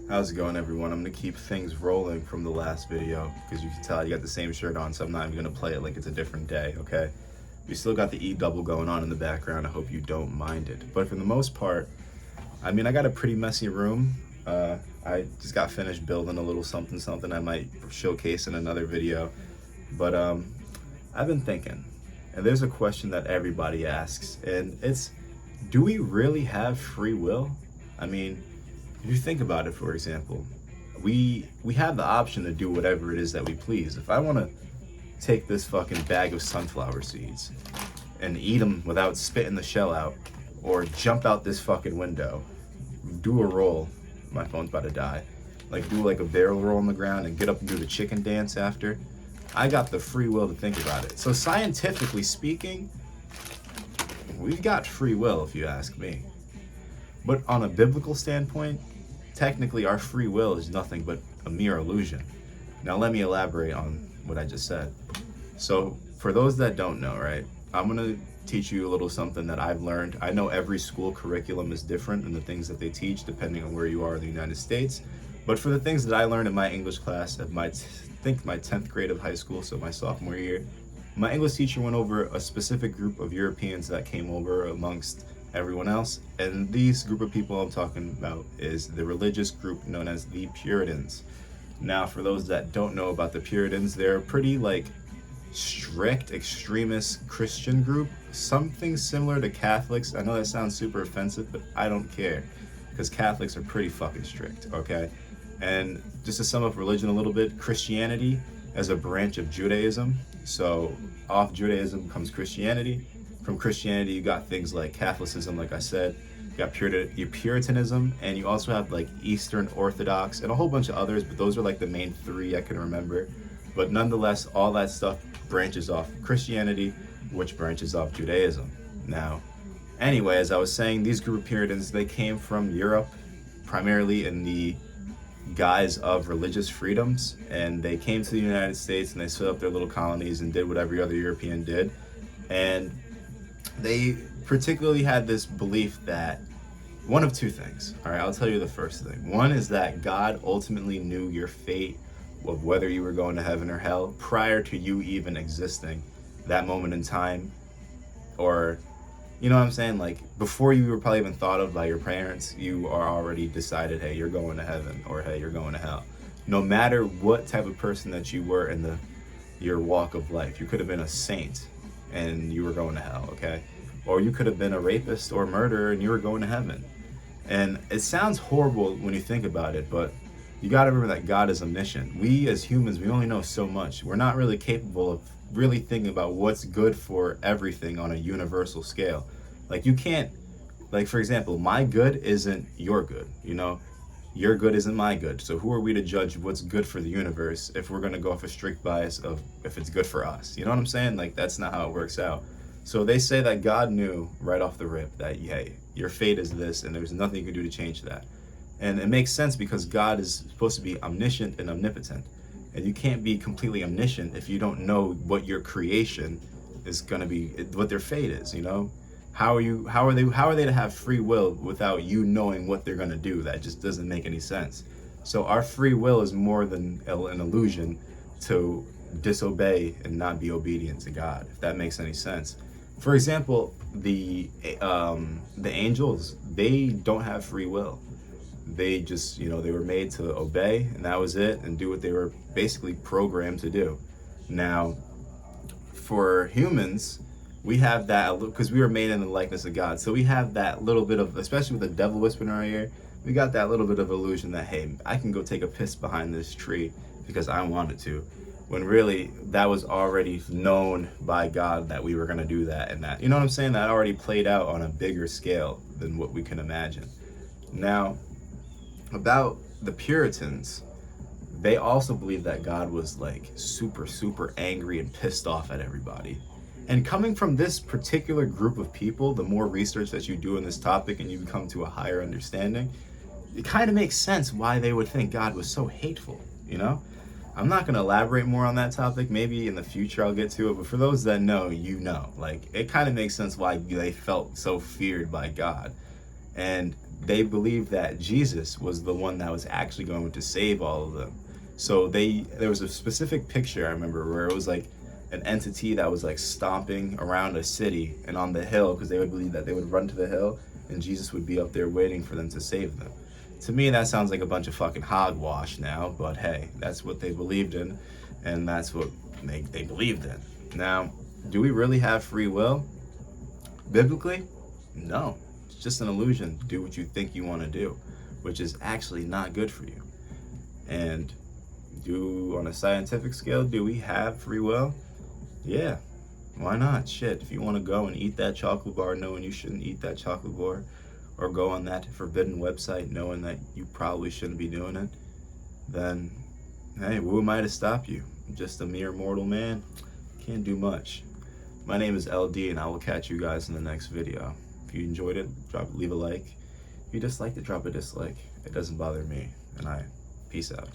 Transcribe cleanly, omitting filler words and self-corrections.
How's it going, everyone? I'm gonna keep things rolling from the last video because you can tell I got the same shirt on, so I'm not even gonna play it like it's a different day, okay? We still got the E double going on in the background. I hope you don't mind it. But for the most part, I mean, I got a pretty messy room. I just got finished building a little something something I might showcase in another video. But I've been thinking, and there's a question that everybody asks, and it's, do we really have free will? I mean, if you think about it, for example, we have the option to do whatever it is that we please. If I want to take this fucking bag of sunflower seeds and eat them without spitting the shell out, or jump out this fucking window, do a roll, my phone's about to die, like do like a barrel roll on the ground and get up and do the chicken dance after, I got the free will to think about it. So scientifically speaking, we've got free will, if you ask me. But on a biblical standpoint, technically our free will is nothing but a mere illusion. Now let me elaborate on what I just said. So for those that don't know, right, I'm gonna teach you a little something that I've learned. I know every school curriculum is different in the things that they teach depending on where you are in the United States. But for the things that I learned in my English class at my 10th grade of high school, so my sophomore year, my English teacher went over a specific group of Europeans that came over amongst everyone else, and these group of people I'm talking about is the religious group known as the Puritans. Now, for those that don't know about the Puritans, they're a pretty strict extremist Christian group, something similar to Catholics. I know that sounds super offensive, but I don't care because Catholics are pretty fucking strict, okay? And just to sum up religion a little bit, Christianity as a branch of Judaism. So off Judaism comes Christianity. From Christianity, you got things like Catholicism, like I said, you got Puritanism, and you also have like Eastern Orthodox and a whole bunch of others, but those are like the main three I can remember. But nonetheless, all that stuff branches off Christianity, which branches off Judaism. Now, anyway, as I was saying, these group of Puritans, they came from Europe, primarily in the guise of religious freedoms, and they came to the United States and they set up their little colonies and did what every other European did. And they particularly had this belief that one of two things. All right, I'll tell you the first thing. One is that God ultimately knew your fate of whether you were going to heaven or hell prior to you even existing that moment in time, or you know what I'm saying, like before you were probably even thought of by your parents, you are already decided, hey, you're going to heaven, or hey, you're going to hell. No matter what type of person that you were in your walk of life, you could have been a saint and you were going to hell, okay? Or you could have been a rapist or murderer and you were going to heaven. And it sounds horrible when you think about it, but you got to remember that God is omniscient. We as humans, we only know so much. We're not really capable of really thinking about what's good for everything on a universal scale. Like you can't, like for example, my good isn't your good, you know? Your good isn't my good. So who are we to judge what's good for the universe if we're going to go off a strict bias of if it's good for us? You know what I'm saying? Like that's not how it works out. So they say that God knew right off the rip that, hey, your fate is this and there's nothing you can do to change that. And it makes sense because God is supposed to be omniscient and omnipotent. And you can't be completely omniscient if you don't know what your creation is going to be, what their fate is, you know? How are they to have free will without you knowing what they're going to do? That just doesn't make any sense. So our free will is more than an illusion to disobey and not be obedient to God, if that makes any sense. For example, the angels, they don't have free will. They just, they were made to obey, and that was it, and do what they were basically programmed to do. Now, for humans, we have that, because we were made in the likeness of God, so we have that little bit of, especially with the devil whispering in our ear, we got that little bit of illusion that, hey, I can go take a piss behind this tree because I wanted to, when really that was already known by God that we were going to do that, and that, you know what I'm saying, that already played out on a bigger scale than what we can imagine. Now, about the Puritans, they also believed that God was like super, super angry and pissed off at everybody. And coming from this particular group of people, the more research that you do in this topic and you come to a higher understanding, it kind of makes sense why they would think God was so hateful, you know? I'm not going to elaborate more on that topic. Maybe in the future I'll get to it, but for those that know, like, it kind of makes sense why they felt so feared by God. And they believed that Jesus was the one that was actually going to save all of them. So there was a specific picture I remember where it was like an entity that was like stomping around a city and on the hill, because they would believe that they would run to the hill and Jesus would be up there waiting for them to save them. To me, that sounds like a bunch of fucking hogwash now, but hey, that's what they believed in, and that's what they believed in. Now, do we really have free will? Biblically, no. It's just an illusion. Do what you think you want to do, which is actually not good for you. And on a scientific scale, do we have free will? Yeah. Why not? Shit, if you want to go and eat that chocolate bar knowing you shouldn't eat that chocolate bar, or go on that forbidden website knowing that you probably shouldn't be doing it, then, hey, who am I to stop you? I'm just a mere mortal man. Can't do much. My name is LD, and I will catch you guys in the next video. If you enjoyed it, leave a like. If you disliked it, drop a dislike. It doesn't bother me, and peace out.